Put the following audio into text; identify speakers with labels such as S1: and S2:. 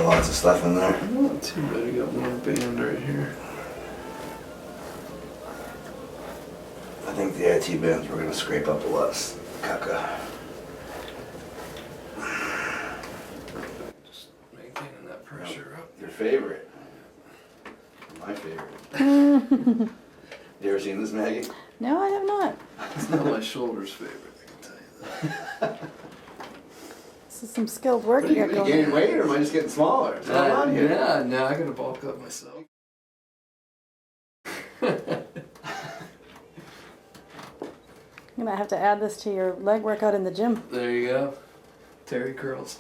S1: got lots of stuff in there.
S2: Not too bad. I got one band right here.
S1: I think the IT bands were gonna scrape up a lot of caca.
S2: Just maintaining that pressure up.
S1: Your favorite. My favorite. You ever seen this, Maggie?
S3: No, I have not.
S2: It's not my shoulder's favorite, I can tell you that.
S3: This is some skilled work
S1: What
S3: you
S1: are
S3: got
S1: you
S3: going
S1: gaining
S3: on.
S1: weight, or am I just getting smaller? What's going on here?
S2: Yeah, no, I gotta bulk up myself.
S3: You might have to add this to your leg workout in the gym.
S2: There you go. Terry curls.